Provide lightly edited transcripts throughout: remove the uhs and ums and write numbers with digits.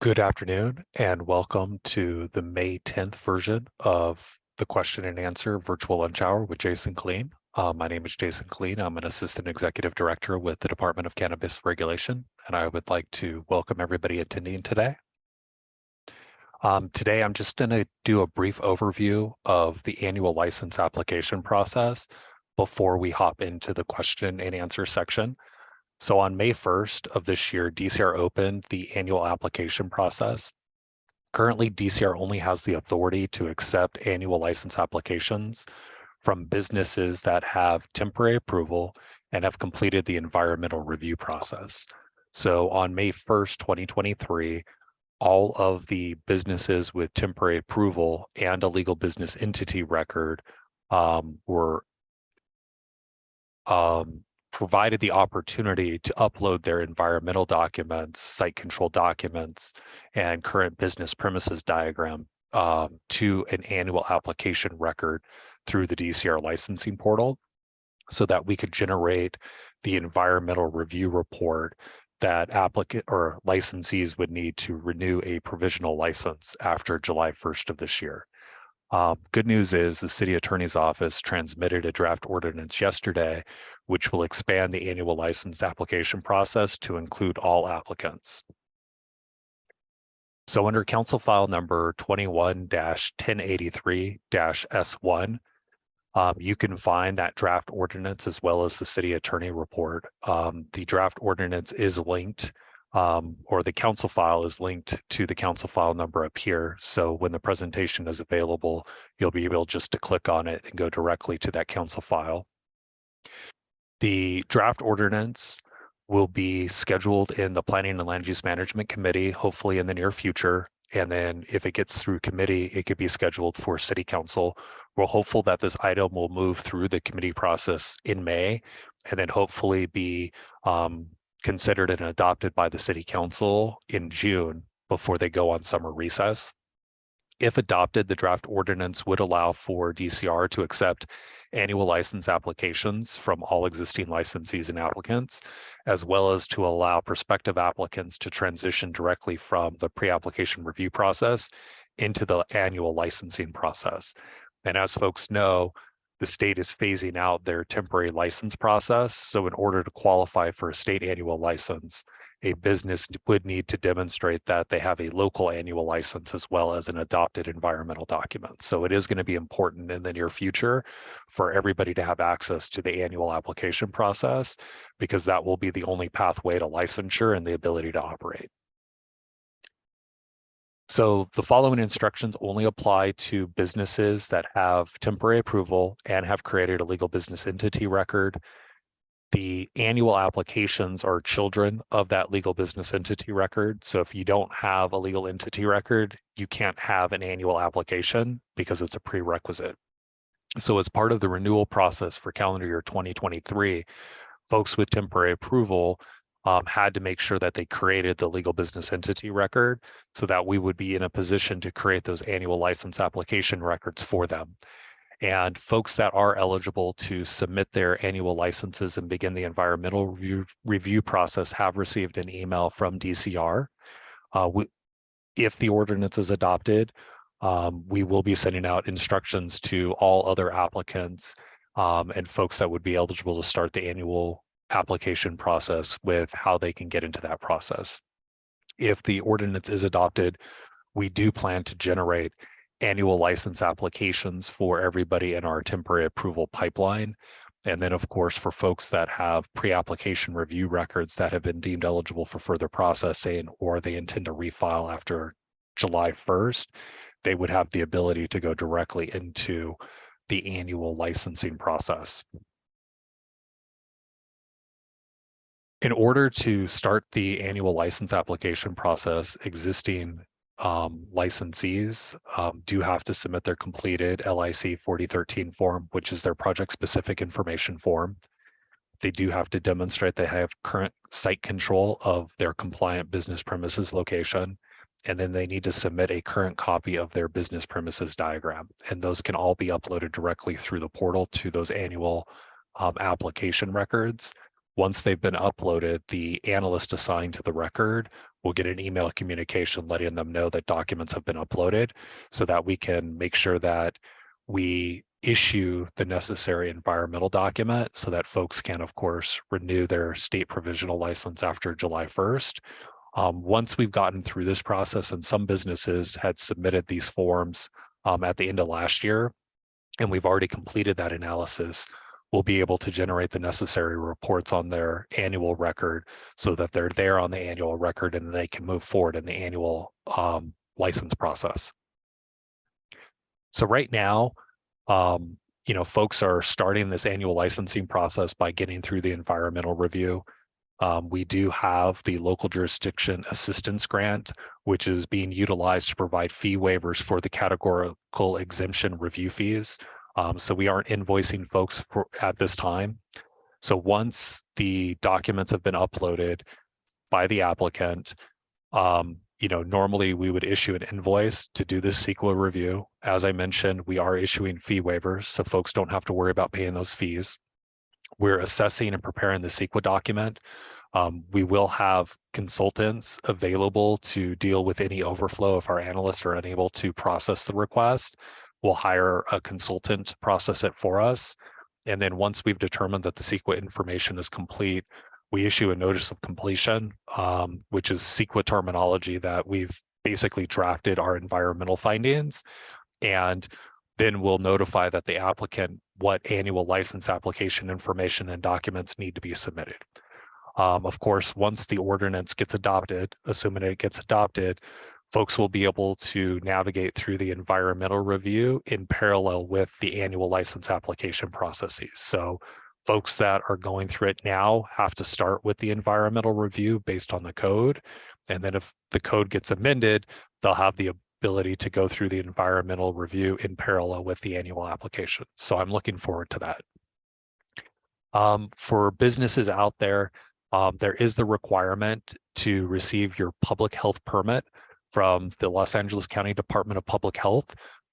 Good afternoon and welcome to the May 10th version of the question and answer virtual lunch hour with Jason Killeen. My name is Jason Killeen. I'm an assistant executive director with the Department of Cannabis Regulation, and I would like to welcome everybody attending today. Today, I'm just going to do a brief overview of the annual license application process before we hop into the question and answer section. So on May 1st of this year, DCR opened the annual application process. Currently, DCR only has the authority to accept annual license applications from businesses that have temporary approval and have completed the environmental review process. So on May 1st, 2023, all of the businesses with temporary approval and a legal business entity record were provided the opportunity to upload their environmental documents, site control documents, and current business premises diagram to an annual application record through the DCR licensing portal so that we could generate the environmental review report that applicant or licensees would need to renew a provisional license after July 1st of this year. Good news is the city attorney's office transmitted a draft ordinance yesterday, which will expand the annual license application process to include all applicants. So under council file number 21-1083-S1, you can find that draft ordinance as well as the city attorney report. The draft ordinance is linked or the council file is linked to the council file number up here. So when the presentation is available, you'll be able just to click on it and go directly to that council file. The draft ordinance will be scheduled in the Planning and Land Use Management Committee, hopefully in the near future. And then if it gets through committee, it could be scheduled for city council. We're hopeful that this item will move through the committee process in May and then hopefully be considered and adopted by the city council in June before they go on summer recess. If adopted, the draft ordinance would allow for DCR to accept annual license applications from all existing licensees and applicants, as well as to allow prospective applicants to transition directly from the pre-application review process into the annual licensing process. And as folks know, the state is phasing out their temporary license process. So in order to qualify for a state annual license, a business would need to demonstrate that they have a local annual license as well as an adopted environmental document. So it is going to be important in the near future for everybody to have access to the annual application process, because that will be the only pathway to licensure and the ability to operate. So the following instructions only apply to businesses that have temporary approval and have created a legal business entity record. The annual applications are children of that legal business entity record. So if you don't have a legal entity record, you can't have an annual application because it's a prerequisite. So as part of the renewal process for calendar year 2023, folks with temporary approval had to make sure that they created the legal business entity record so that we would be in a position to create those annual license application records for them. And folks that are eligible to submit their annual licenses and begin the environmental review process have received an email from DCR. If the ordinance is adopted, we will be sending out instructions to all other applicants and folks that would be eligible to start the annual application process with how they can get into that process. If the ordinance is adopted, we do plan to generate annual license applications for everybody in our temporary approval pipeline. And then of course, for folks that have pre-application review records that have been deemed eligible for further processing, or they intend to refile after July 1st, they would have the ability to go directly into the annual licensing process. In order to start the annual license application process, existing licensees do have to submit their completed LIC 4013 form, which is their project specific information form. They do have to demonstrate they have current site control of their compliant business premises location, and then they need to submit a current copy of their business premises diagram. And those can all be uploaded directly through the portal to those annual application records. Once they've been uploaded, the analyst assigned to the record we'll get an email communication letting them know that documents have been uploaded so that we can make sure that we issue the necessary environmental document so that folks can, of course, renew their state provisional license after July 1st. Once we've gotten through this process, and some businesses had submitted these forms at the end of last year, and we've already completed that analysis, we'll be able to generate the necessary reports on their annual record so that they're there on the annual record and they can move forward in the annual license process. So right now, folks are starting this annual licensing process by getting through the environmental review. We do have the local jurisdiction assistance grant, which is being utilized to provide fee waivers for the categorical exemption review fees. So we aren't invoicing folks at this time. So once the documents have been uploaded by the applicant, normally we would issue an invoice to do this CEQA review. As I mentioned, we are issuing fee waivers, so folks don't have to worry about paying those fees. We're assessing and preparing the CEQA document. We will have consultants available to deal with any overflow if our analysts are unable to process the request. We'll hire a consultant to process it for us. And then once we've determined that the CEQA information is complete, we issue a notice of completion, which is CEQA terminology that we've basically drafted our environmental findings. And then we'll notify that the applicant what annual license application information and documents need to be submitted. Of course, once the ordinance gets adopted, assuming it gets adopted, folks will be able to navigate through the environmental review in parallel with the annual license application processes. So folks that are going through it now have to start with the environmental review based on the code. And then if the code gets amended, they'll have the ability to go through the environmental review in parallel with the annual application. So I'm looking forward to that. For businesses out there, there is the requirement to receive your public health permit from the Los Angeles County Department of Public Health.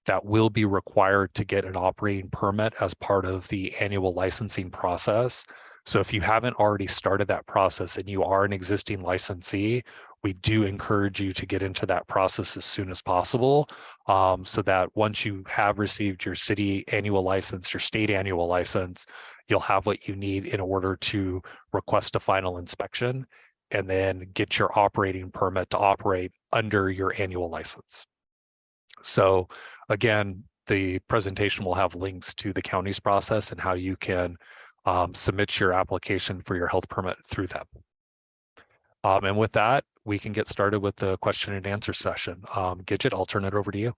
That will be required to get an operating permit as part of the annual licensing process. So if you haven't already started that process and you are an existing licensee, we do encourage you to get into that process as soon as possible, so that once you have received your city annual license, your state annual license, you'll have what you need in order to request a final inspection and then get your operating permit to operate under your annual license. So again, the presentation will have links to the county's process and how you can submit your application for your health permit through them. And with that, we can get started with the question and answer session. Gidget, I'll turn it over to you.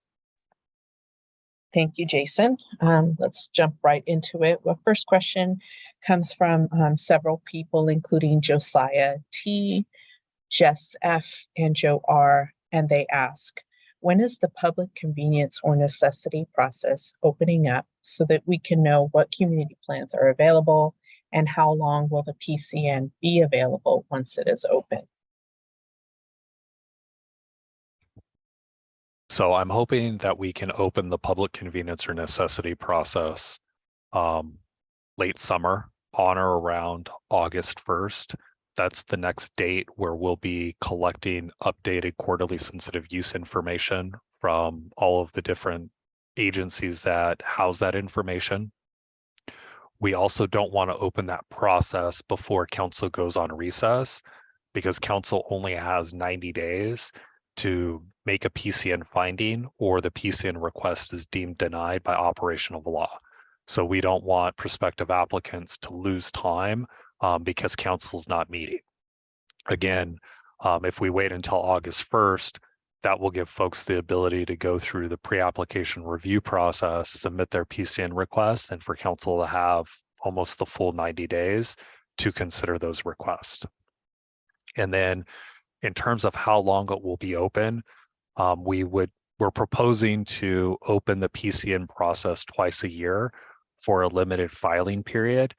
Thank you, Jason. Let's jump right into it. Well, first question comes from several people, including Josiah T, Jess F, and Joe R, and they ask, when is the public convenience or necessity process opening up so that we can know what community plans are available, and how long will the PCN be available once it is open? So I'm hoping that we can open the public convenience or necessity process late summer, on or around August 1st. That's the next date where we'll be collecting updated quarterly sensitive use information from all of the different agencies that house that information. We also don't want to open that process before council goes on recess, because council only has 90 days to make a PCN finding, or the PCN request is deemed denied by operation of law. So we don't want prospective applicants to lose time because council's not meeting. Again, if we wait until August 1st, that will give folks the ability to go through the pre-application review process, submit their PCN request, and for council to have almost the full 90 days to consider those requests. And then in terms of how long it will be open, we're proposing to open the PCN process twice a year for a limited filing period.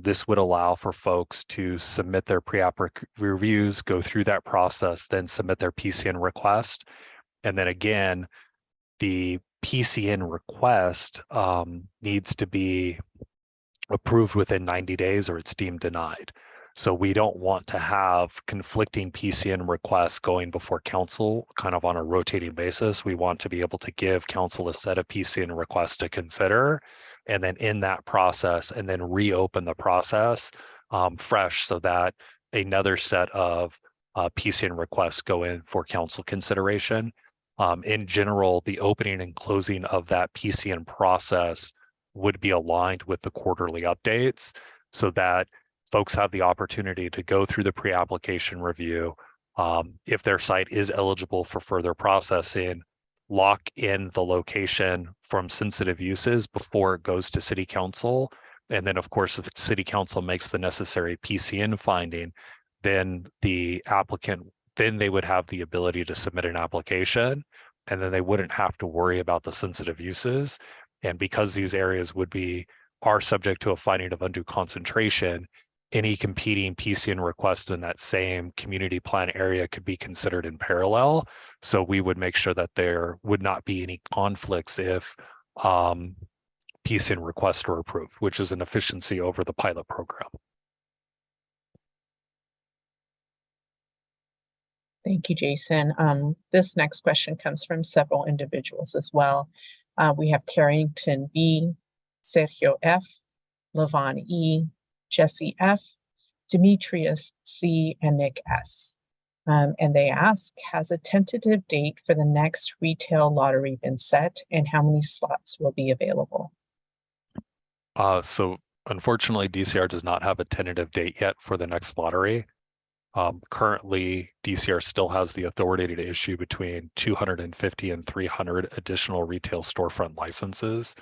This would allow for folks to submit their pre-app reviews, go through that process, then submit their PCN request. And then again, the PCN request needs to be approved within 90 days or it's deemed denied. So we don't want to have conflicting PCN requests going before council kind of on a rotating basis. We want to be able to give council a set of PCN requests to consider, and then in that process, and then reopen the process fresh so that another set of PCN requests go in for council consideration. In general, the opening and closing of that PCN process would be aligned with the quarterly updates so that folks have the opportunity to go through the pre-application review. If their site is eligible for further processing, lock in the location from sensitive uses before it goes to city council. And then of course, if city council makes the necessary PCN finding, then the applicant, then they would have the ability to submit an application, and then they wouldn't have to worry about the sensitive uses. And because these areas are subject to a finding of undue concentration, any competing PCN request in that same community plan area could be considered in parallel. So we would make sure that there would not be any conflicts if PCN requests were approved, which is an efficiency over the pilot program. Thank you, Jason. This next question comes from several individuals as well. We have Carrington B, Sergio F, Levon E, Jesse F, Demetrius C, and Nick S. And they ask, has a tentative date for the next retail lottery been set, and how many slots will be available? So unfortunately, DCR does not have a tentative date yet for the next lottery. Currently, DCR still has the authority to issue between 250 and 300 additional retail storefront licenses.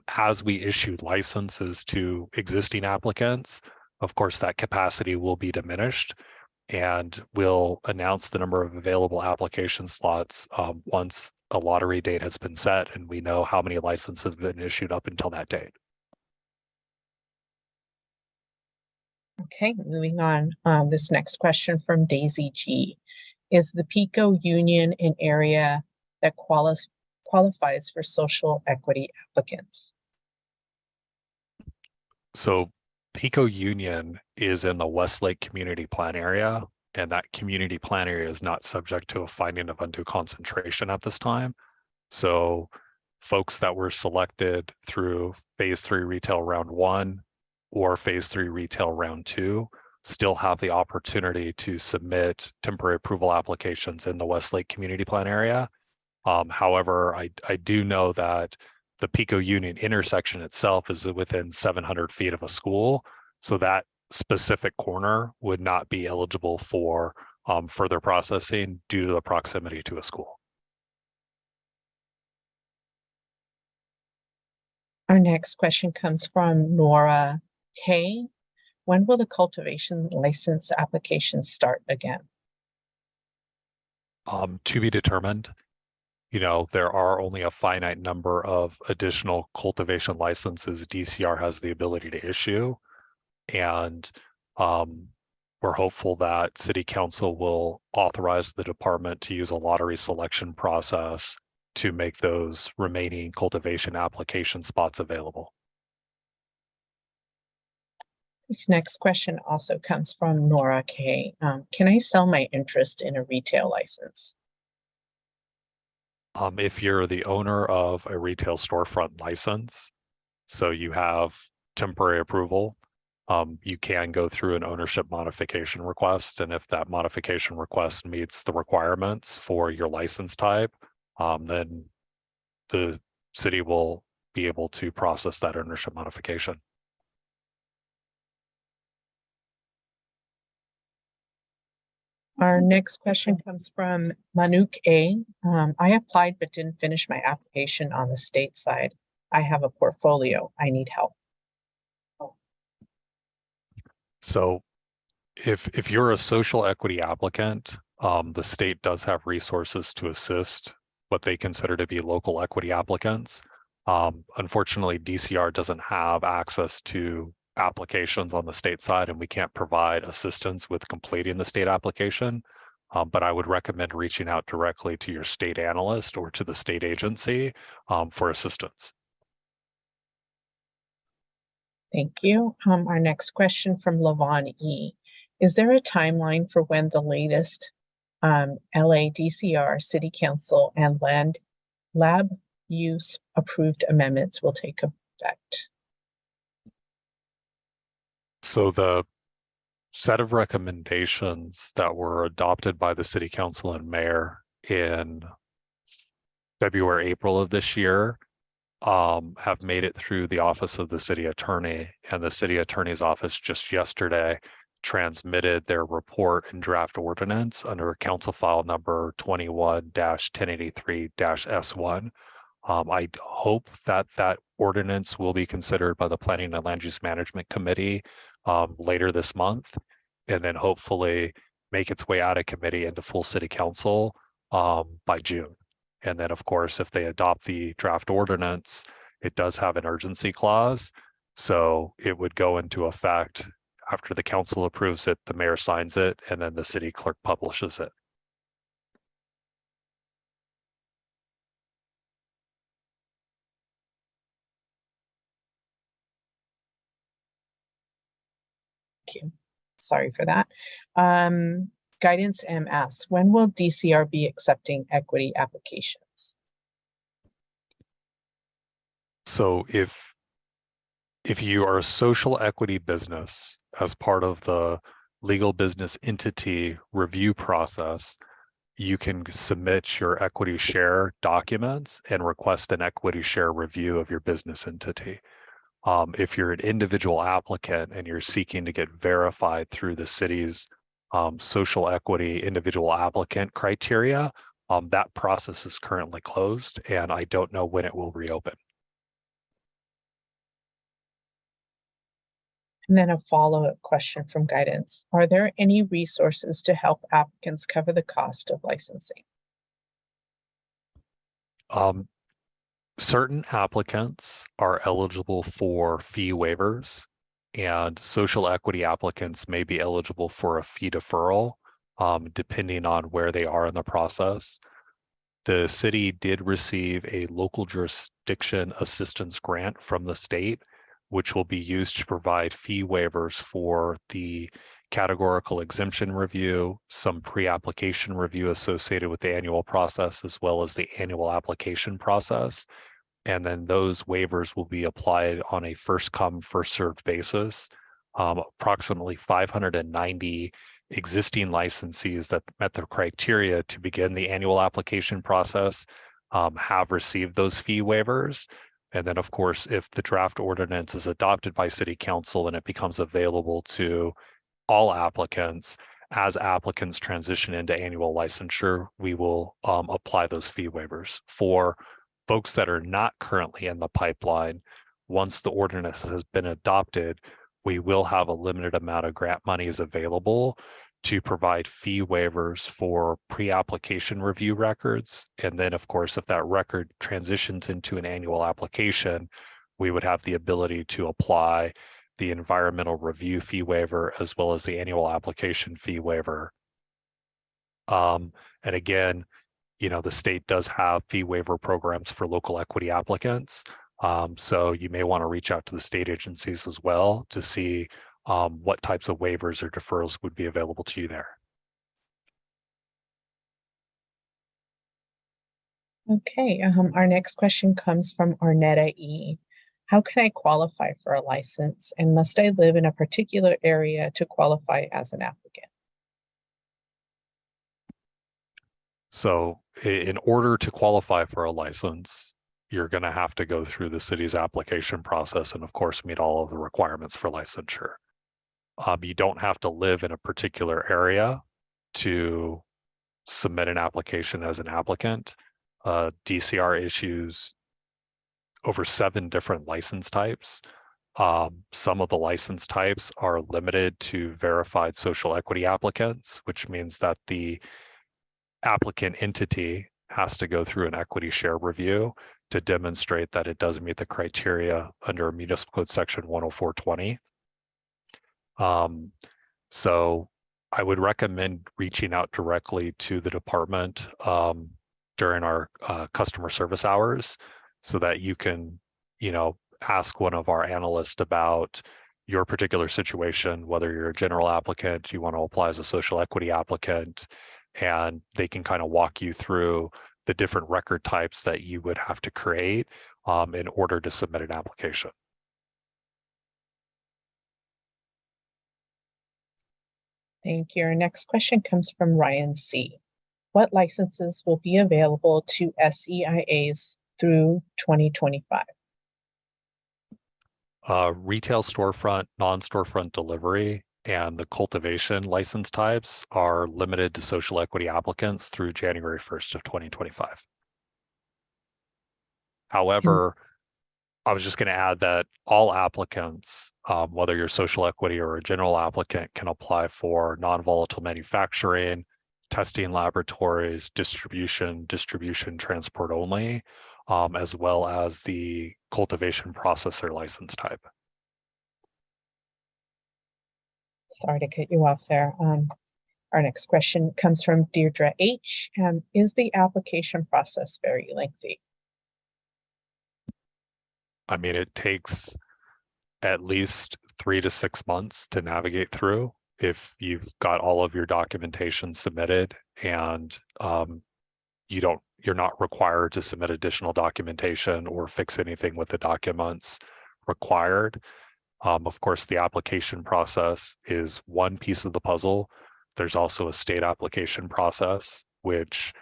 As we issue licenses to existing applicants, of course, that capacity will be diminished, and we'll announce the number of available application slots once a lottery date has been set and we know how many licenses have been issued up until that date. Okay, moving on. This next question from Daisy G. Is the PICO union an area that qualifies for social equity applicants? So PICO Union is in the Westlake Community Plan area, and that community plan area is not subject to a finding of undue concentration at this time. So folks that were selected through phase 3 retail round 1 or phase 3 retail round 2 still have the opportunity to submit temporary approval applications in the Westlake Community Plan area. However, I do know that the PICO Union intersection itself is within 700 feet of a school, so that specific corner would not be eligible for further processing due to the proximity to a school. Our next question comes from Nora K. When will the cultivation license applications start again? To be determined. You know, there are only a finite number of additional cultivation licenses DCR has the ability to issue. And we're hopeful that City Council will authorize the department to use a lottery selection process to make those remaining cultivation application spots available. This next question also comes from Nora K. Can I sell my interest in a retail license? If you're the owner of a retail storefront license, so you have temporary approval, you can go through an ownership modification request. And if that modification request meets the requirements for your license type, then the city will be able to process that ownership modification. Our next question comes from Manuk A. I applied but didn't finish my application on the state side. I have a portfolio. I need help. So if you're a social equity applicant, the state does have resources to assist what they consider to be local equity applicants. Unfortunately, DCR doesn't have access to applications on the state side, and we can't provide assistance with completing the state application. But I would recommend reaching out directly to your state analyst or to the state agency for assistance. Thank you. Our next question from Lavon E. Is there a timeline for when the latest LADCR City Council and Land Lab Use approved amendments will take effect? So the set of recommendations that were adopted by the City Council and Mayor in February, April of this year have made it through the office of the city attorney, and the city attorney's office just yesterday transmitted their report and draft ordinance under council file number 21-1083-S1. I hope that that ordinance will be considered by the Planning and Land Use Management Committee later this month, and then hopefully make its way out of committee into full city council by June. And then, of course, if they adopt the draft ordinance, it does have an urgency clause. So it would go into effect after the council approves it, the mayor signs it, and then the city clerk publishes it. Thank you. Sorry for that. Guidance M asks, when will DCR be accepting equity applications? So if you are a social equity business as part of the legal business entity review process, you can submit your equity share documents and request an equity share review of your business entity. If you're an individual applicant and you're seeking to get verified through the city's social equity individual applicant criteria, that process is currently closed, and I don't know when it will reopen. And then a follow-up question from Guidance. Are there any resources to help applicants cover the cost of licensing? Certain applicants are eligible for fee waivers, and social equity applicants may be eligible for a fee deferral, depending on where they are in the process. The city did receive a local jurisdiction assistance grant from the state, which will be used to provide fee waivers for the categorical exemption review, some pre-application review associated with the annual process, as well as the annual application process. And then those waivers will be applied on a first come, first served basis. Approximately 590 existing licensees that met the criteria to begin the annual application process have received those fee waivers. And then, of course, if the draft ordinance is adopted by City Council and it becomes available to all applicants, as applicants transition into annual licensure, we will apply those fee waivers. For folks that are not currently in the pipeline, once the ordinance has been adopted, we will have a limited amount of grant monies available to provide fee waivers for pre-application review records. And then, of course, if that record transitions into an annual application, we would have the ability to apply the environmental review fee waiver as well as the annual application fee waiver. And again, you know, the state does have fee waiver programs for local equity applicants. So you may want to reach out to the state agencies as well to see what types of waivers or deferrals would be available to you there. Okay, our next question comes from Arnetta E. How can I qualify for a license, and must I live in a particular area to qualify as an applicant? So in order to qualify for a license, you're going to have to go through the city's application process and, of course, meet all of the requirements for licensure. You don't have to live in a particular area to submit an application as an applicant. DCR issues over 7 different license types. Some of the license types are limited to verified social equity applicants, which means that the applicant entity has to go through an equity share review to demonstrate that it does meet the criteria under Municipal Code Section 10420. So I would recommend reaching out directly to the department during our customer service hours so that you can, you know, ask one of our analysts about your particular situation, whether you're a general applicant, you want to apply as a social equity applicant, and they can kind of walk you through the different record types that you would have to create in order to submit an application. Thank you. Our next question comes from Ryan C. What licenses will be available to SEIAs through 2025? Retail storefront, non-storefront delivery, and the cultivation license types are limited to social equity applicants through January 1st of 2025. However, I was just going to add that all applicants, whether you're social equity or a general applicant, can apply for non-volatile manufacturing, testing laboratories, distribution, transport only, as well as the cultivation processor license type. Sorry to cut you off there. Our next question comes from Deirdre H. Is the application process very lengthy? I mean, it takes at least 3 to 6 months to navigate through if you've got all of your documentation submitted and you're not required to submit additional documentation or fix anything with the documents required. Of course, the application process is one piece of the puzzle. There's also a state application process, which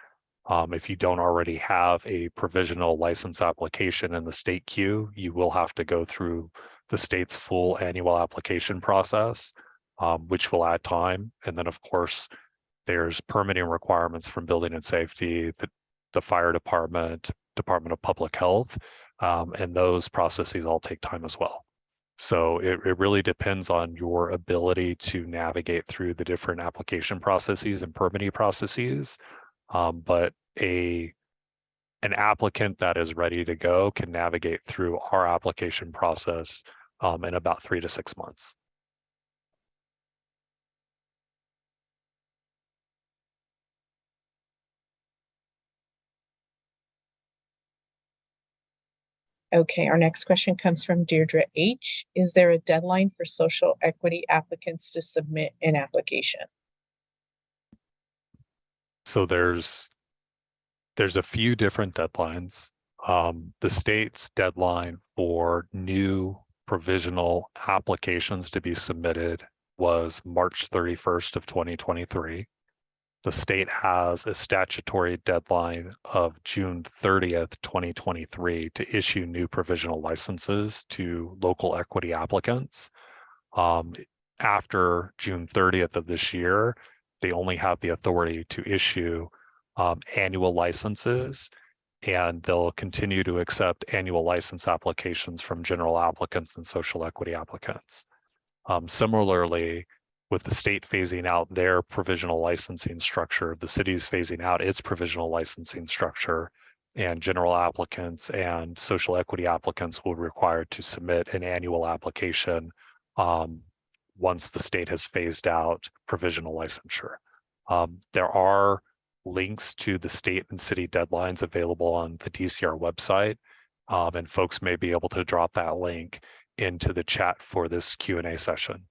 if you don't already have a provisional license application in the state queue, you will have to go through the state's full annual application process, which will add time. And then, of course, there's permitting requirements from building and safety, the fire department, Department of Public Health, and those processes all take time as well. So it really depends on your ability to navigate through the different application processes and permitting processes. But an applicant that is ready to go can navigate through our application process in about 3 to 6 months. Okay, our next question comes from Deirdre H. Is there a deadline for social equity applicants to submit an application? So there's a few different deadlines. The state's deadline for new provisional applications to be submitted was March 31st of 2023. The state has a statutory deadline of June 30th, 2023 to issue new provisional licenses to local equity applicants. After June 30th of this year, they only have the authority to issue annual licenses, and they'll continue to accept annual license applications from general applicants and social equity applicants. Similarly, with the state phasing out their provisional licensing structure, the city's phasing out its provisional licensing structure, and general applicants and social equity applicants will be required to submit an annual application once the state has phased out provisional licensure. There are links to the state and city deadlines available on the DCR website, and folks may be able to drop that link into the chat for this Q&A session.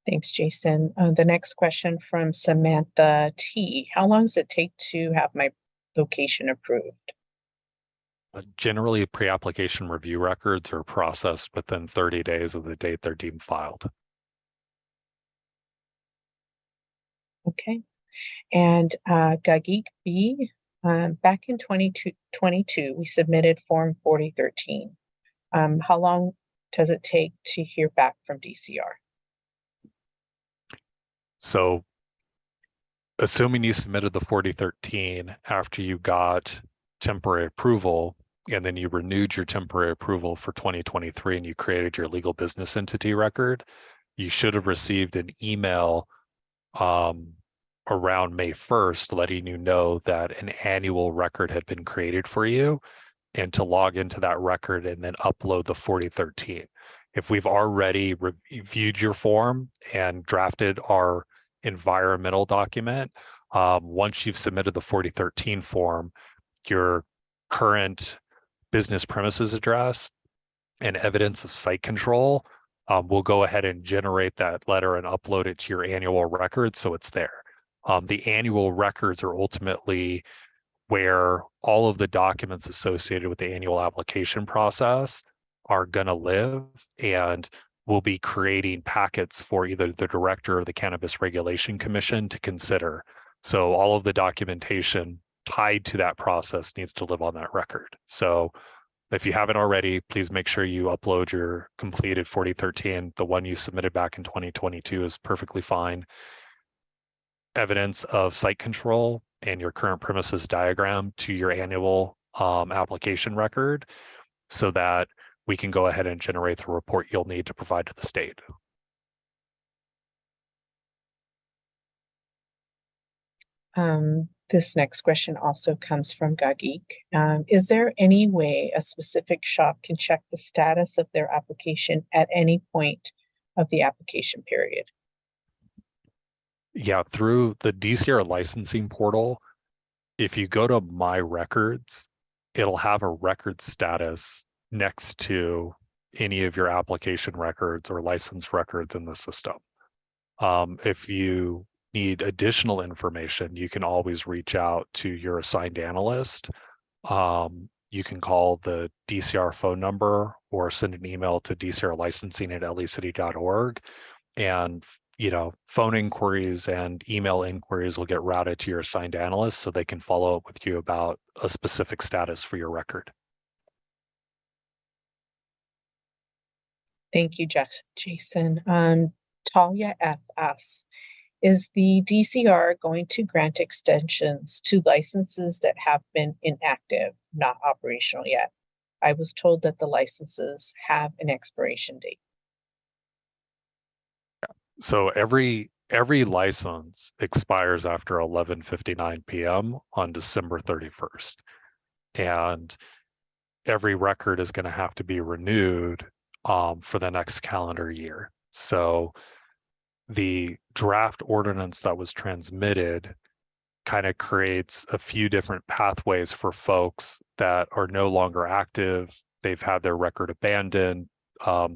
Thanks, Jason. The next question from Samantha T. How long does it take to have my location approved? Generally, pre-application review records are processed within 30 days of the date they're deemed filed. Okay. And Gagik B, back in 2022, we submitted Form 4013. How long does it take to hear back from DCR? So assuming you submitted the 4013 after you got temporary approval, and then you renewed your temporary approval for 2023 and you created your legal business entity record, you should have received an email around May 1st letting you know that an annual record had been created for you and to log into that record and then upload the 4013. If we've already reviewed your form and drafted our environmental document, once you've submitted the 4013 form, your current business premises address and evidence of site control, we'll go ahead and generate that letter and upload it to your annual record so it's there. The annual records are ultimately where all of the documents associated with the annual application process are going to live, and we'll be creating packets for either the director or the Cannabis Regulation Commission to consider. So all of the documentation tied to that process needs to live on that record. So if you haven't already, please make sure you upload your completed 4013. The one you submitted back in 2022 is perfectly fine. Evidence of site control and your current premises diagram to your annual application record so that we can go ahead and generate the report you'll need to provide to the state. This next question also comes from Gagik. Is there any way a specific shop can check the status of their application at any point of the application period? Yeah, through the DCR licensing portal, if you go to My Records, it'll have a record status next to any of your application records or license records in the system. If you need additional information, you can always reach out to your assigned analyst. You can call the DCR phone number or send an email to dcrlicensing@lecity.org, and phone inquiries and email inquiries will get routed to your assigned analyst so they can follow up with you about a specific status for your record. Thank you, Jason. Talia F asks, is the DCR going to grant extensions to licenses that have been inactive, not operational yet? I was told that the licenses have an expiration date. So every license expires after 11:59 p.m. on December 31st. And every record is going to have to be renewed for the next calendar year. So the draft ordinance that was transmitted kind of creates a few different pathways for folks that are no longer active. They've had their record abandoned.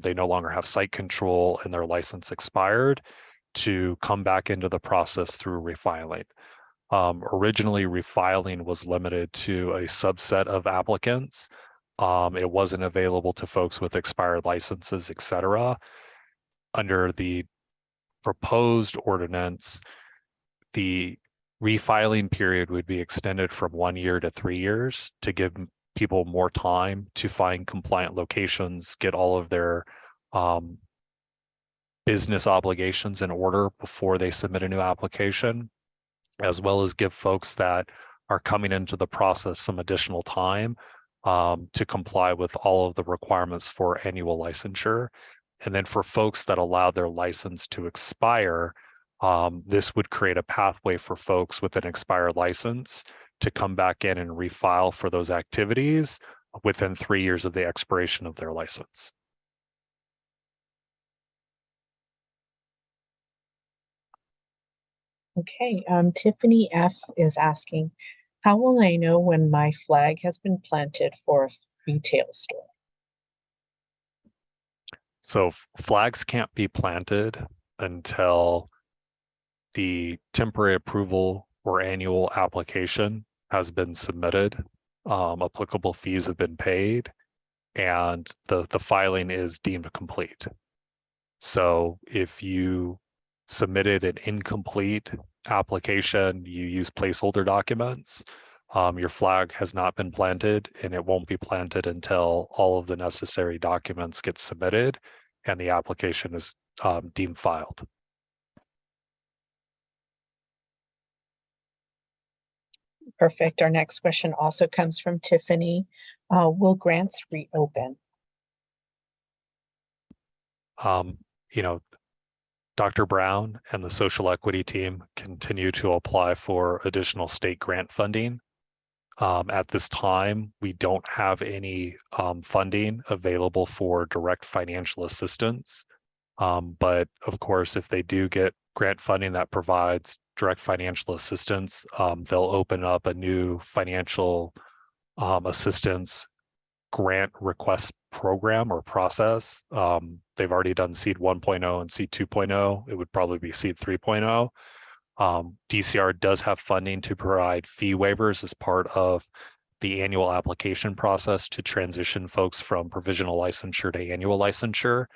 They no longer have site control and their license expired to come back into the process through refiling. Originally, refiling was limited to a subset of applicants. It wasn't available to folks with expired licenses, et cetera. Under the proposed ordinance, the refiling period would be extended from 1 year to 3 years to give people more time to find compliant locations, get all of their business obligations in order before they submit a new application, as well as give folks that are coming into the process some additional time to comply with all of the requirements for annual licensure. And then for folks that allow their license to expire, this would create a pathway for folks with an expired license to come back in and refile for those activities within 3 years of the expiration of their license. Okay, Tiffany F is asking, how will I know when my flag has been planted for a retail store? So flags can't be planted until the temporary approval or annual application has been submitted, applicable fees have been paid, and the filing is deemed complete. So if you submitted an incomplete application, you use placeholder documents, your flag has not been planted, and it won't be planted until all of the necessary documents get submitted and the application is deemed filed. Perfect. Our next question also comes from Tiffany. Will grants reopen? Dr. Brown and the social equity team continue to apply for additional state grant funding. At this time, we don't have any funding available for direct financial assistance. But of course, if they do get grant funding that provides direct financial assistance, they'll open up a new financial assistance grant request program or process. They've already done seed 1.0 and seed 2.0. It would probably be seed 3.0. DCR does have funding to provide fee waivers as part of the annual application process to transition folks from provisional licensure to annual licensure.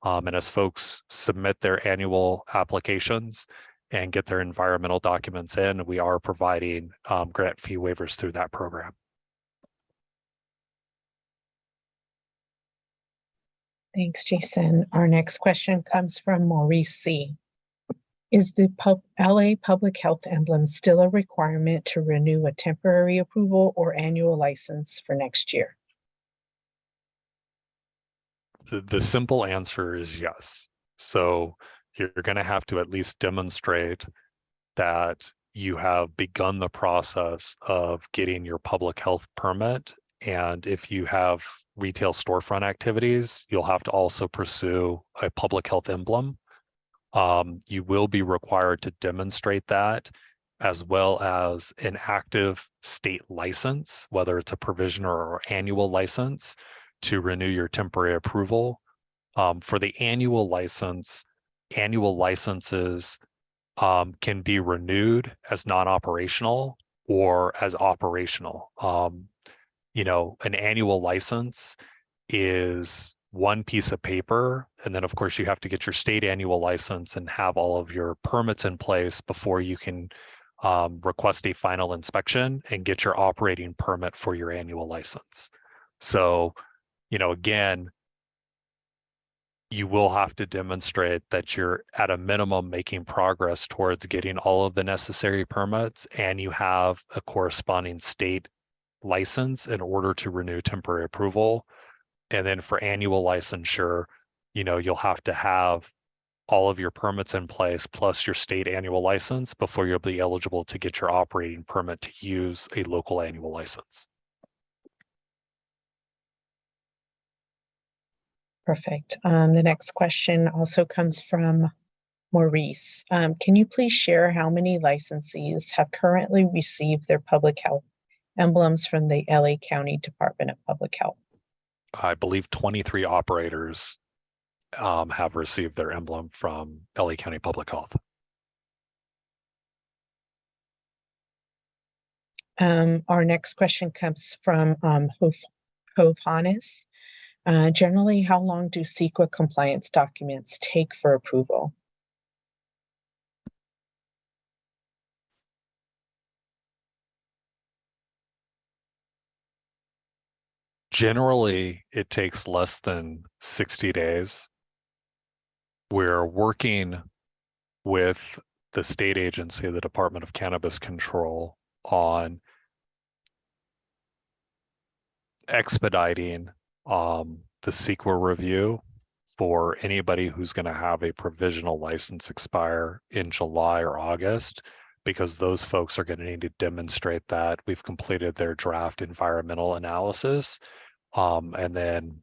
And as folks submit their annual applications and get their environmental documents in, we are providing grant fee waivers through that program. Thanks, Jason. Our next question comes from Maurice C. Is the LA public health emblem still a requirement to renew a temporary approval or annual license for next year? The simple answer is yes. So you're going to have to at least demonstrate that you have begun the process of getting your public health permit. And if you have retail storefront activities, you'll have to also pursue a public health emblem. You will be required to demonstrate that, as well as an active state license, whether it's a provisional or annual license, to renew your temporary approval. For the annual license, annual licenses can be renewed as non-operational or as operational. An annual license is one piece of paper, and then of course you have to get your state annual license and have all of your permits in place before you can request a final inspection and get your operating permit for your annual license. So, again, you will have to demonstrate that you're at a minimum making progress towards getting all of the necessary permits, and you have a corresponding state license in order to renew temporary approval. And then for annual licensure, you'll have to have all of your permits in place plus your state annual license before you'll be eligible to get your operating permit to use a local annual license. Perfect. The next question also comes from Maurice. Can you please share how many licensees have currently received their public health emblems from the LA County Department of Public Health? I believe 23 operators have received their emblem from LA County Public Health. Our next question comes from Hovanes. Generally, how long do CEQA compliance documents take for approval? Generally, it takes less than 60 days. We're working with the state agency, the Department of Cannabis Control, on expediting the CEQA review for anybody who's going to have a provisional license expire in July or August, because those folks are going to need to demonstrate that we've completed their draft environmental analysis, and then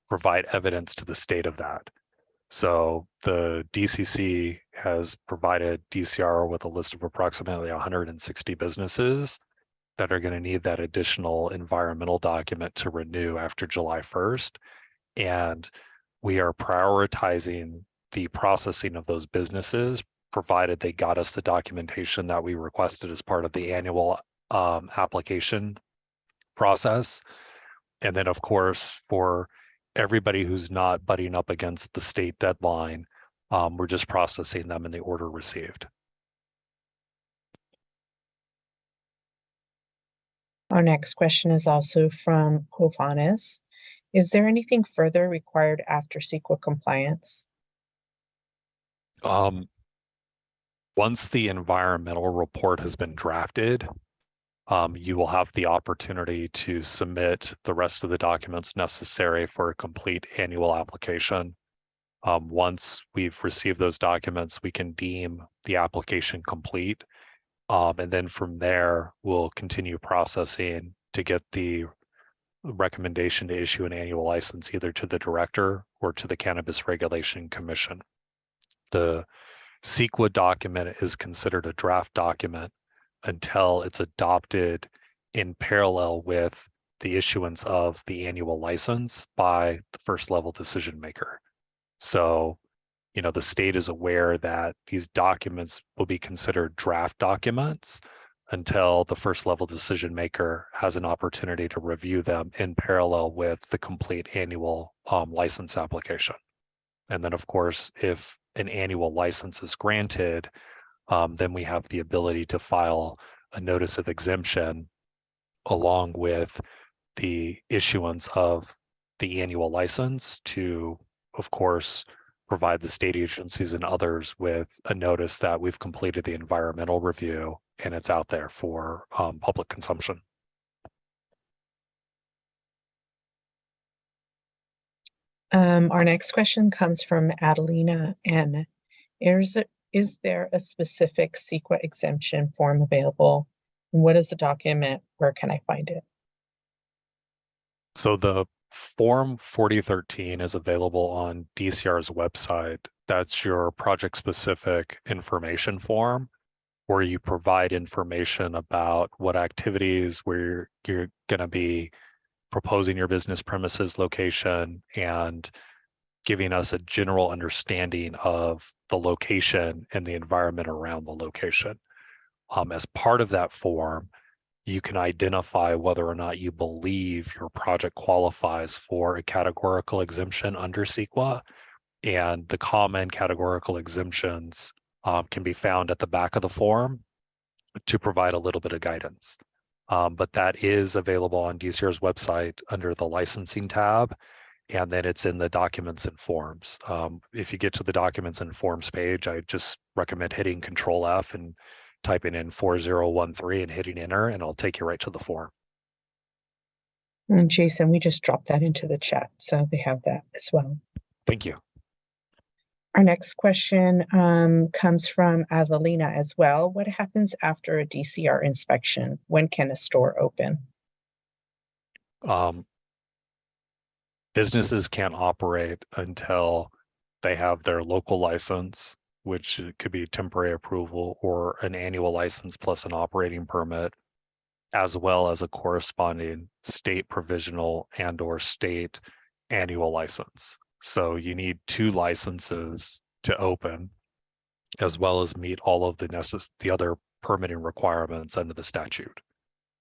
provide evidence to the state of that. So the DCC has provided DCR with a list of approximately 160 businesses that are going to need that additional environmental document to renew after July 1st. And we are prioritizing the processing of those businesses, provided they got us the documentation that we requested as part of the annual application process. And then, of course, for everybody who's not butting up against the state deadline, we're just processing them in the order received. Our next question is also from Hovanes. Is there anything further required after CEQA compliance? Once the environmental report has been drafted, you will have the opportunity to submit the rest of the documents necessary for a complete annual application. Once we've received those documents, we can deem the application complete. And then from there, we'll continue processing to get the recommendation to issue an annual license either to the director or to the Cannabis Regulation Commission. The CEQA document is considered a draft document until it's adopted in parallel with the issuance of the annual license by the first level decision maker. So, the state is aware that these documents will be considered draft documents until the first level decision maker has an opportunity to review them in parallel with the complete annual license application. And then, of course, if an annual license is granted, then we have the ability to file a notice of exemption along with the issuance of the annual license to, of course, provide the state agencies and others with a notice that we've completed the environmental review and it's out there for public consumption. Our next question comes from Adelina N. Is there a specific CEQA exemption form available? And what is the document? Where can I find it? So the Form 4013 is available on DCR's website. That's your project-specific information form, where you provide information about what activities, where you're going to be proposing your business premises location, and giving us a general understanding of the location and the environment around the location. As part of that form, you can identify whether or not you believe your project qualifies for a categorical exemption under CEQA, and the common categorical exemptions can be found at the back of the form to provide a little bit of guidance. But that is available on DCR's website under the licensing tab, and then it's in the documents and forms. If you get to the documents and forms page, I just recommend hitting Control F and typing in 4013 and hitting enter, and I'll take you right to the form. And Jason, we just dropped that into the chat, so they have that as well. Thank you. Our next question comes from Adelina as well. What happens after a DCR inspection? When can a store open? Businesses can't operate until they have their local license, which could be temporary approval or an annual license plus an operating permit, as well as a corresponding state provisional and or state annual license. So you need 2 licenses to open, as well as meet all of the other permitting requirements under the statute.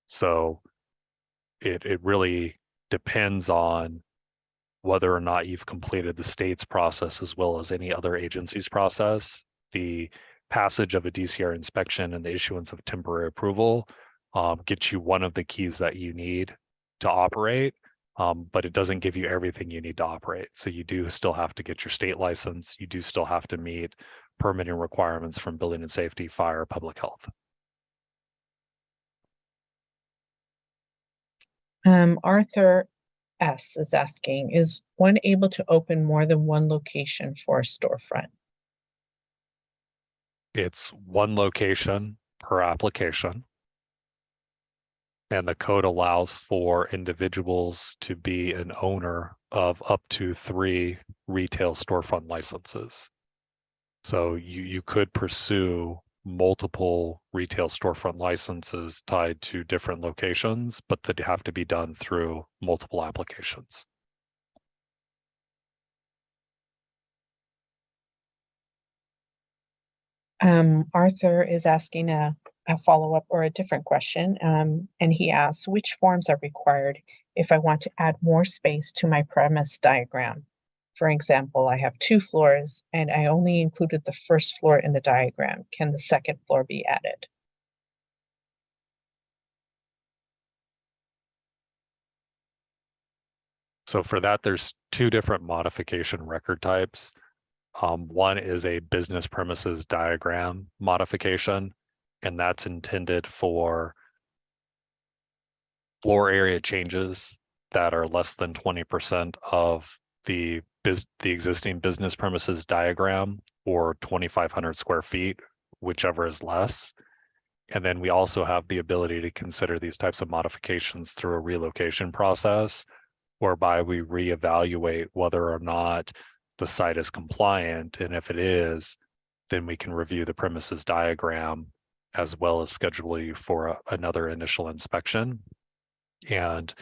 So it really depends on whether or not you've completed the state's process as well as any other agency's process. The passage of a DCR inspection and the issuance of temporary approval gets you one of the keys that you need to operate, but it doesn't give you everything you need to operate. So you do still have to get your state license. You do still have to meet permitting requirements from building and safety, fire, public health. Arthur S is asking, is one able to open more than one location for a storefront? It's 1 location per application. And the code allows for individuals to be an owner of up to 3 retail storefront licenses. So you could pursue multiple retail storefront licenses tied to different locations, but that have to be done through multiple applications. Arthur is asking a follow-up or a different question, and he asks, which forms are required if I want to add more space to my premise diagram? For example, I have 2 floors and I only included the first floor in the diagram. Can the second floor be added? So for that, there's 2 different modification record types. One is a business premises diagram modification, and that's intended for floor area changes that are less than 20% of the existing business premises diagram, or 2,500 square feet, whichever is less. And then we also have the ability to consider these types of modifications through a relocation process, whereby we reevaluate whether or not the site is compliant. And if it is, then we can review the premises diagram as well as schedule you for another initial inspection. And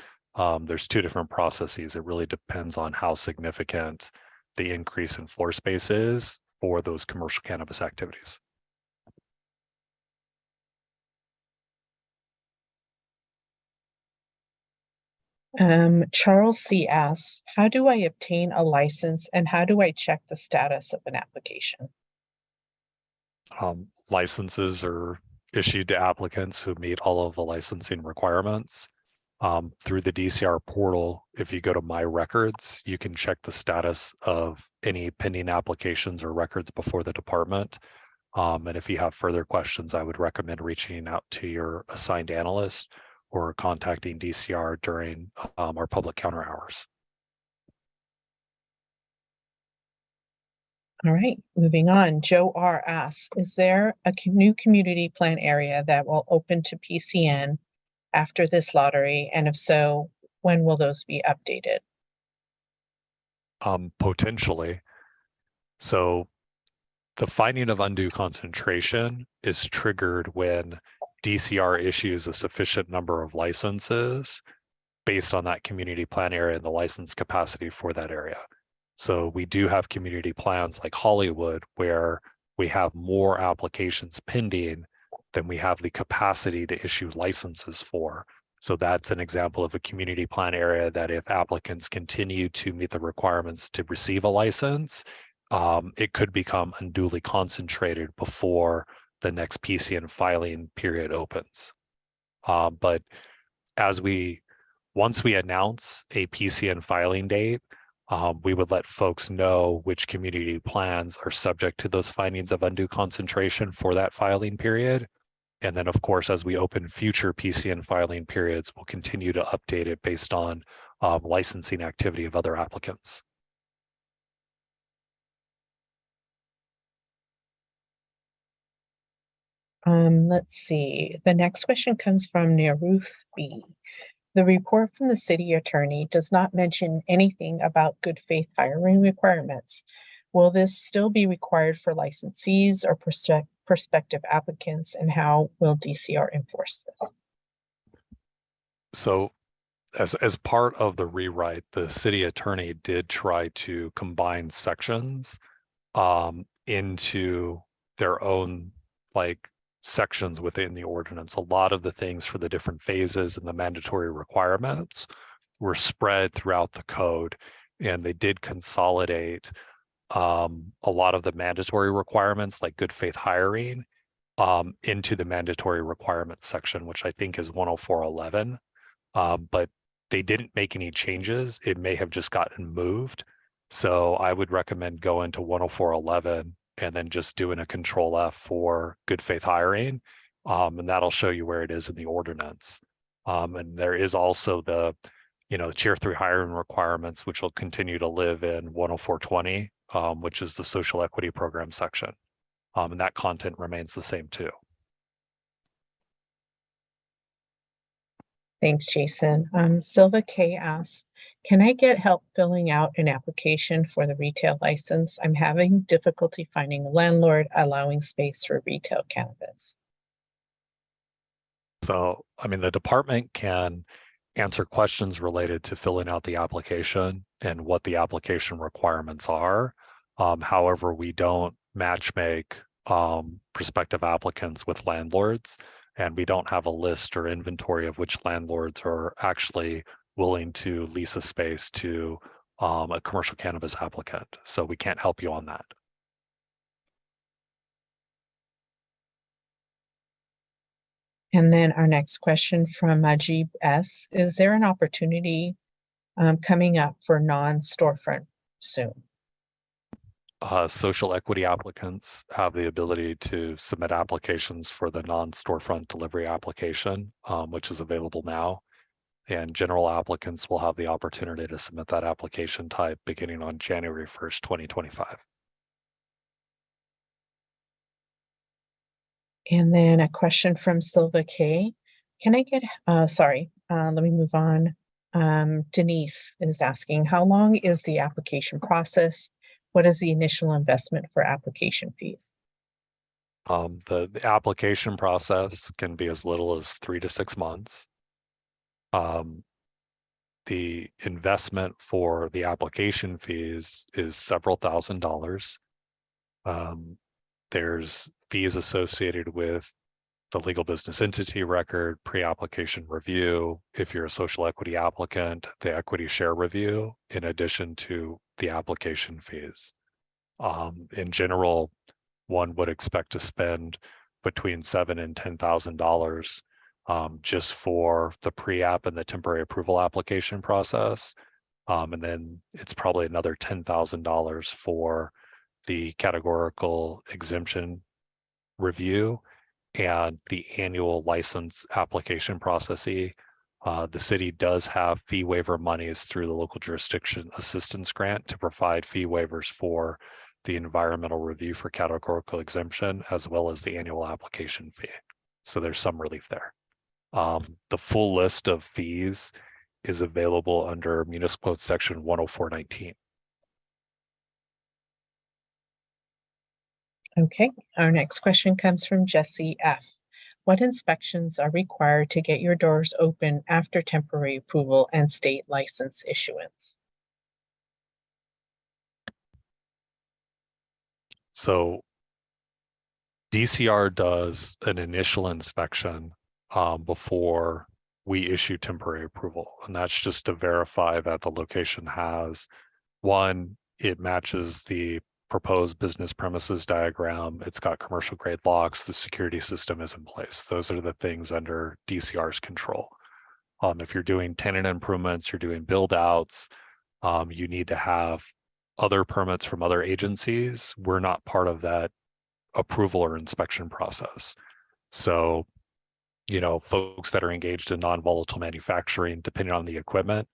there's two different processes. It really depends on how significant the increase in floor space is for those commercial cannabis activities. Charles C. asks, how do I obtain a license and how do I check the status of an application? Licenses are issued to applicants who meet all of the licensing requirements. Through the DCR portal, if you go to My Records, you can check the status of any pending applications or records before the department. And if you have further questions, I would recommend reaching out to your assigned analyst or contacting DCR during our public counter hours. All right, moving on. Joe R. asks, is there a new community plan area that will open to PCN after this lottery? And if so, when will those be updated? Potentially. So the finding of undue concentration is triggered when DCR issues a sufficient number of licenses based on that community plan area and the license capacity for that area. So we do have community plans like Hollywood where we have more applications pending than we have the capacity to issue licenses for. So that's an example of a community plan area that if applicants continue to meet the requirements to receive a license, it could become unduly concentrated before the next PCN filing period opens. But once we announce a PCN filing date, we would let folks know which community plans are subject to those findings of undue concentration for that filing period. And then, of course, as we open future PCN filing periods, we'll continue to update it based on licensing activity of other applicants. Let's see. The next question comes from Neruth B. The report from the city attorney does not mention anything about good faith hiring requirements. Will this still be required for licensees or prospective applicants, and how will DCR enforce this? So as part of the rewrite, the city attorney did try to combine sections into their own sections within the ordinance. A lot of the things for the different phases and the mandatory requirements were spread throughout the code, and they did consolidate a lot of the mandatory requirements like good faith hiring into the mandatory requirements section, which I think is 104.11. But they didn't make any changes. It may have just gotten moved. So I would recommend going to 104.11 and then just doing a control F for good faith hiring. And that'll show you where it is in the ordinance. And there is also the, tier 3 hiring requirements, which will continue to live in 104.20, which is the social equity program section. And that content remains the same too. Thanks, Jason. Silva K asks, can I get help filling out an application for the retail license? I'm having difficulty finding a landlord allowing space for retail cannabis. So, the department can answer questions related to filling out the application and what the application requirements are. However, we don't matchmake prospective applicants with landlords, and we don't have a list or inventory of which landlords are actually willing to lease a space to a commercial cannabis applicant. So we can't help you on that. And then our next question from Majib S. Is there an opportunity coming up for non-storefront soon? Social equity applicants have the ability to submit applications for the non-storefront delivery application, which is available now. And general applicants will have the opportunity to submit that application type beginning on January 1st, 2025. And then a question from Silva K. Can I get, let me move on. Denise is asking, how long is the application process? What is the initial investment for application fees? The application process can be as little as 3 to 6 months. The investment for the application fees is several $1,000s. There's fees associated with the legal business entity record, pre-application review. If you're a social equity applicant, the equity share review, in addition to the application fees. In general, one would expect to spend between $7,000 and $10,000 just for the pre-app and the temporary approval application process. And then it's probably another $10,000 for the categorical exemption review and the annual license application process. The city does have fee waiver monies through the local jurisdiction assistance grant to provide fee waivers for the environmental review for categorical exemption, as well as the annual application fee. So there's some relief there. The full list of fees is available under Municipal Code Section 10419. Okay, our next question comes from Jesse F. What inspections are required to get your doors open after temporary approval and state license issuance? So DCR does an initial inspection before we issue temporary approval. And that's just to verify that the location has, one, it matches the proposed business premises diagram. It's got commercial grade locks. The security system is in place. Those are the things under DCR's control. If you're doing tenant improvements, you're doing build outs, you need to have other permits from other agencies. We're not part of that approval or inspection process. So, folks that are engaged in non-volatile manufacturing, depending on the equipment,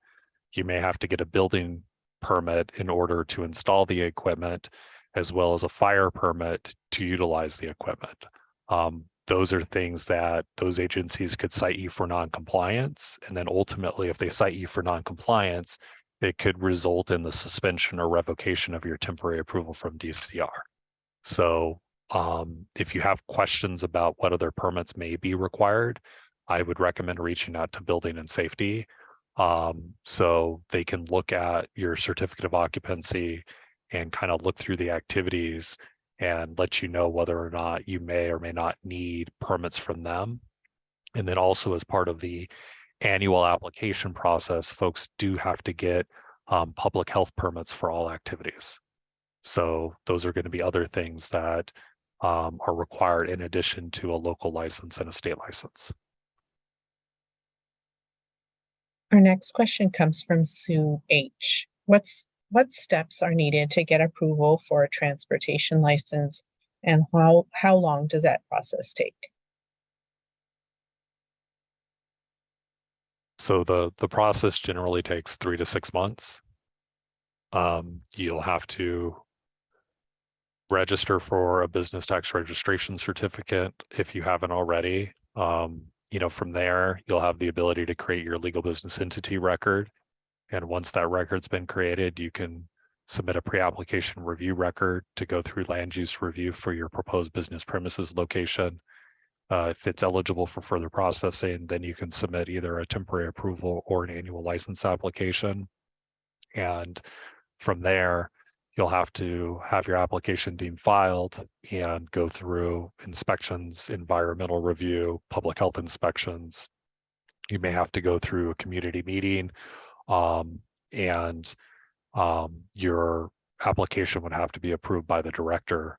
you may have to get a building permit in order to install the equipment, as well as a fire permit to utilize the equipment. Those are things that those agencies could cite you for non-compliance. And then ultimately, if they cite you for non-compliance, it could result in the suspension or revocation of your temporary approval from DCR. So if you have questions about what other permits may be required, I would recommend reaching out to Building and Safety so they can look at your certificate of occupancy and kind of look through the activities and let you know whether or not you may or may not need permits from them. And then also as part of the annual application process, folks do have to get public health permits for all activities. So those are going to be other things that are required in addition to a local license and a state license. Our next question comes from Sue H. What steps are needed to get approval for a transportation license, and how long does that process take? So the process generally takes 3 to 6 months. You'll have to register for a business tax registration certificate if you haven't already. From there, you'll have the ability to create your legal business entity record. And once that record's been created, you can submit a pre-application review record to go through land use review for your proposed business premises location. If it's eligible for further processing, then you can submit either a temporary approval or an annual license application. And from there, you'll have to have your application deemed filed and go through inspections, environmental review, public health inspections. You may have to go through a community meeting, and your application would have to be approved by the director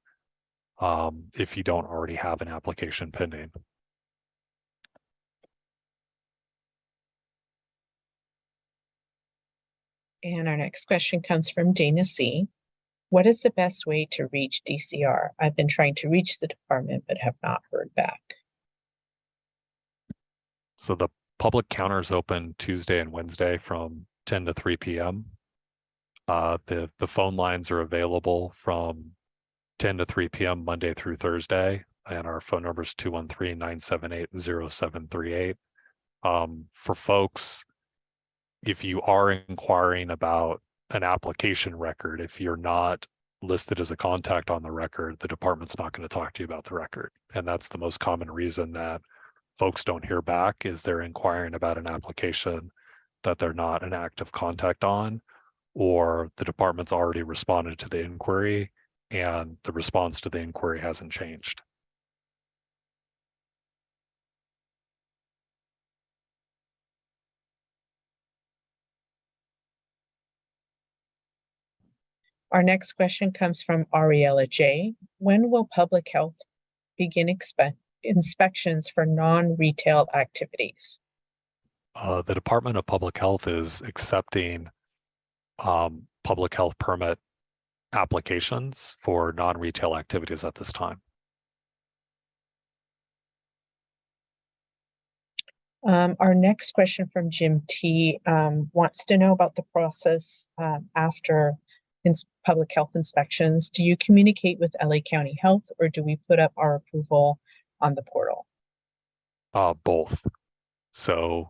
if you don't already have an application pending. And our next question comes from Dana C. What is the best way to reach DCR? I've been trying to reach the department, but have not heard back. So the public counter is open Tuesday and Wednesday from 10 to 3 p.m. The phone lines are available from 10 to 3 p.m. Monday through Thursday, and our phone number is 213-978-0738. For folks, if you are inquiring about an application record, if you're not listed as a contact on the record, the department's not going to talk to you about the record. And that's the most common reason that folks don't hear back, is they're inquiring about an application that they're not an active contact on, or the department's already responded to the inquiry and the response to the inquiry hasn't changed. Our next question comes from Ariella J. When will public health begin inspections for non-retail activities? The Department of Public Health is accepting public health permit applications for non-retail activities at this time. Our next question from Jim T. Wants to know about the process after public health inspections. Do you communicate with LA County Health, or do we put up our approval on the portal? Both. So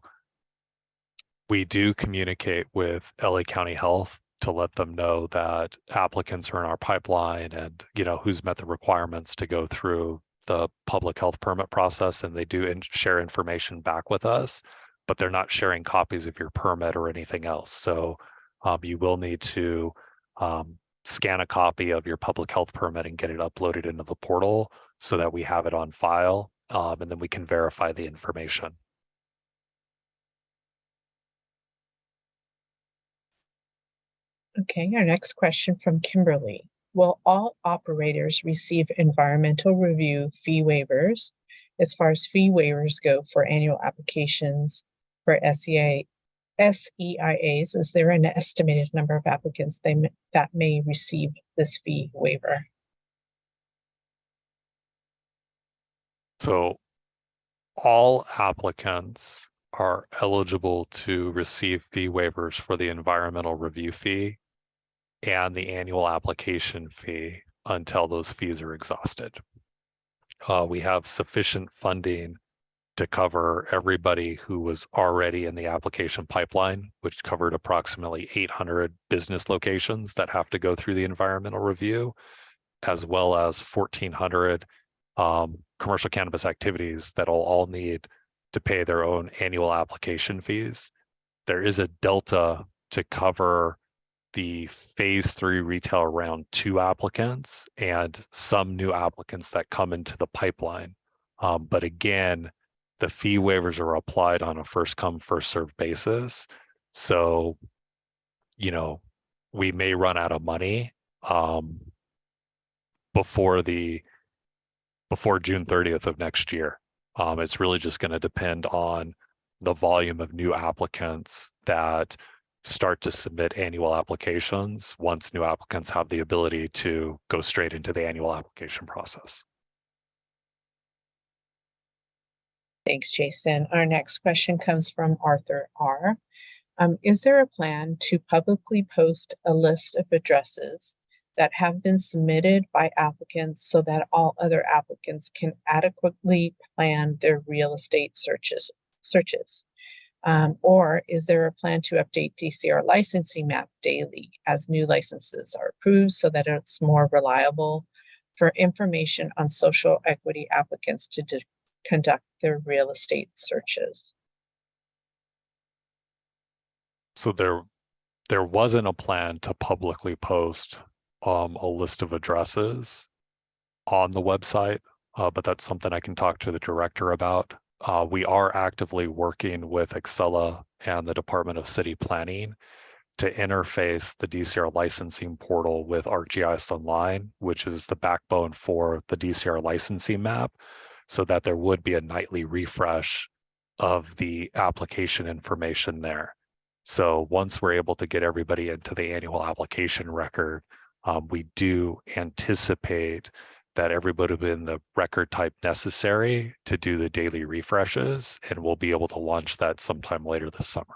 we do communicate with LA County Health to let them know that applicants are in our pipeline and, you know, who's met the requirements to go through the public health permit process, and they do share information back with us, but they're not sharing copies of your permit or anything else. So you will need to scan a copy of your public health permit and get it uploaded into the portal so that we have it on file, and then we can verify the information. Okay, our next question from Kimberly. Will all operators receive environmental review fee waivers as far as fee waivers go for annual applications for SEIAs? Is there an estimated number of applicants that may receive this fee waiver? So all applicants are eligible to receive fee waivers for the environmental review fee and the annual application fee until those fees are exhausted. We have sufficient funding to cover everybody who was already in the application pipeline, which covered approximately 800 business locations that have to go through the environmental review, as well as 1,400 commercial cannabis activities that'll all need to pay their own annual application fees. There is a delta to cover the phase 3 retail round 2 applicants and some new applicants that come into the pipeline. But again, the fee waivers are applied on a first come, first served basis. So, you know, we may run out of money before June 30th of next year. It's really just going to depend on the volume of new applicants that start to submit annual applications once new applicants have the ability to go straight into the annual application process. Thanks, Jason. Our next question comes from Arthur R. Is there a plan to publicly post a list of addresses that have been submitted by applicants so that all other applicants can adequately plan their real estate searches? Or is there a plan to update DCR licensing map daily as new licenses are approved so that it's more reliable for information on social equity applicants to conduct their real estate searches? So there wasn't a plan to publicly post a list of addresses on the website, but that's something I can talk to the director about. We are actively working with Excella and the Department of City Planning to interface the DCR licensing portal with ArcGIS Online, which is the backbone for the DCR licensing map, so that there would be a nightly refresh of the application information there. So once we're able to get everybody into the annual application record, we do anticipate that everybody will be in the record type necessary to do the daily refreshes, and we'll be able to launch that sometime later this summer.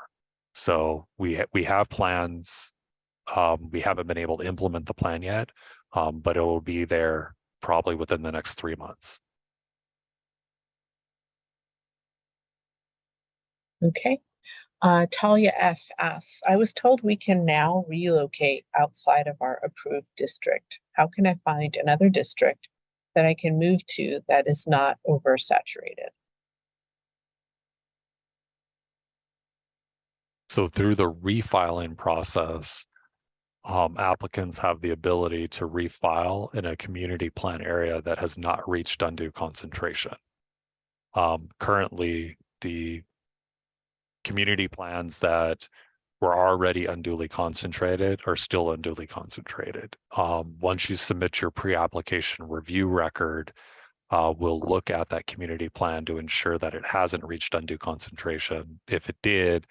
So we have plans. We haven't been able to implement the plan yet, but it will be there probably within the next 3 months. Okay. Talia F asks, I was told we can now relocate outside of our approved district. How can I find another district that I can move to that is not oversaturated? So through the refiling process, applicants have the ability to refile in a community plan area that has not reached undue concentration. Currently, the community plans that were already unduly concentrated are still unduly concentrated. Once you submit your pre-application review record, we'll look at that community plan to ensure that it hasn't reached undue concentration. If it did,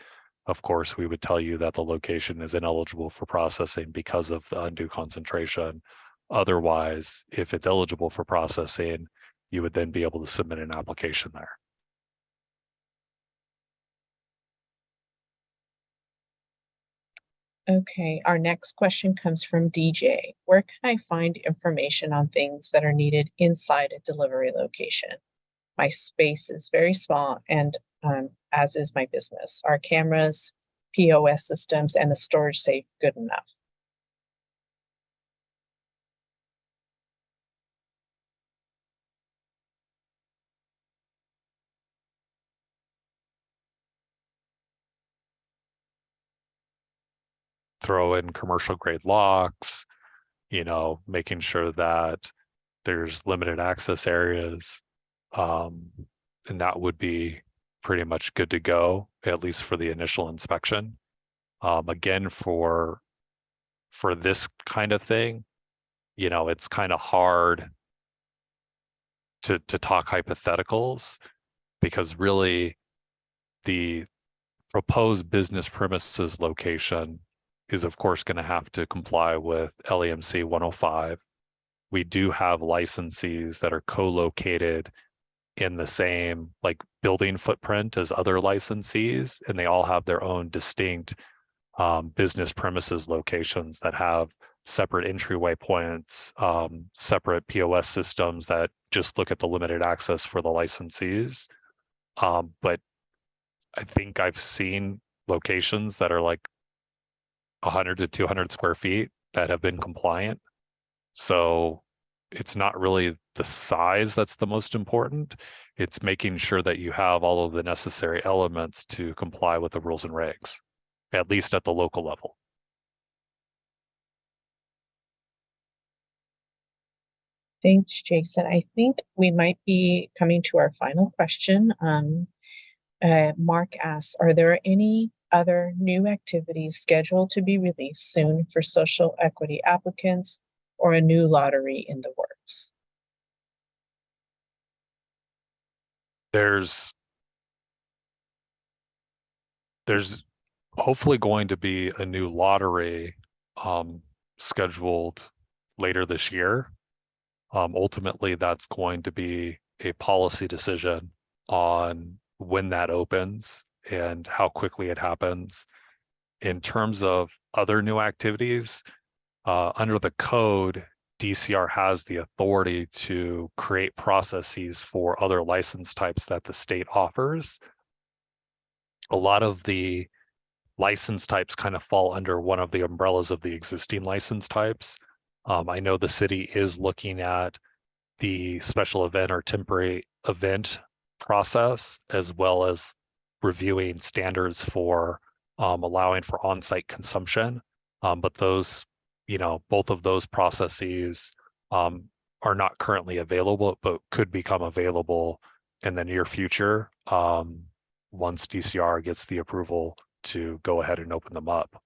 of course, we would tell you that the location is ineligible for processing because of the undue concentration. Otherwise, if it's eligible for processing, you would then be able to submit an application there. Okay, our next question comes from DJ. Where can I find information on things that are needed inside a delivery location? My space is very small and as is my business. Are cameras, POS systems, and the storage safe good enough? Throw in commercial grade locks, making sure that there's limited access areas. And that would be pretty much good to go, at least for the initial inspection. Again, for this kind of thing, it's kind of hard to talk hypotheticals because really the proposed business premises location is of course going to have to comply with LEMC 105. We do have licensees that are co-located in the same building footprint as other licensees, and they all have their own distinct business premises locations that have separate entryway points, separate POS systems that just look at the limited access for the licensees. But I think I've seen locations that are 100 to 200 square feet that have been compliant. So it's not really the size that's the most important. It's making sure that you have all of the necessary elements to comply with the rules and regs, at least at the local level. Thanks, Jason. I think we might be coming to our final question. Mark asks, are there any other new activities scheduled to be released soon for social equity applicants or a new lottery in the works? There's hopefully going to be a new lottery scheduled later this year. Ultimately, that's going to be a policy decision on when that opens and how quickly it happens. In terms of other new activities, under the code, DCR has the authority to create processes for other license types that the state offers. A lot of the license types kind of fall under one of the umbrellas of the existing license types. I know the city is looking at the special event or temporary event process, as well as reviewing standards for allowing for on-site consumption. But those, both of those processes are not currently available, but could become available in the near future once DCR gets the approval to go ahead and open them up.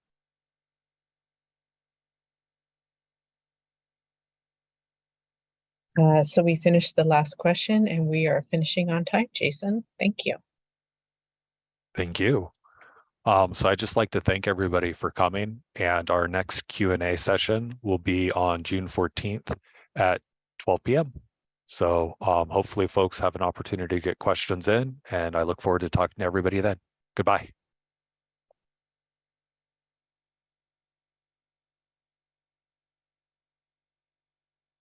So we finished the last question and we are finishing on time, Jason. Thank you. Thank you. So I'd just like to thank everybody for coming, and our next Q&A session will be on June 14th at 12 p.m. So hopefully folks have an opportunity to get questions in, and I look forward to talking to everybody then. Goodbye.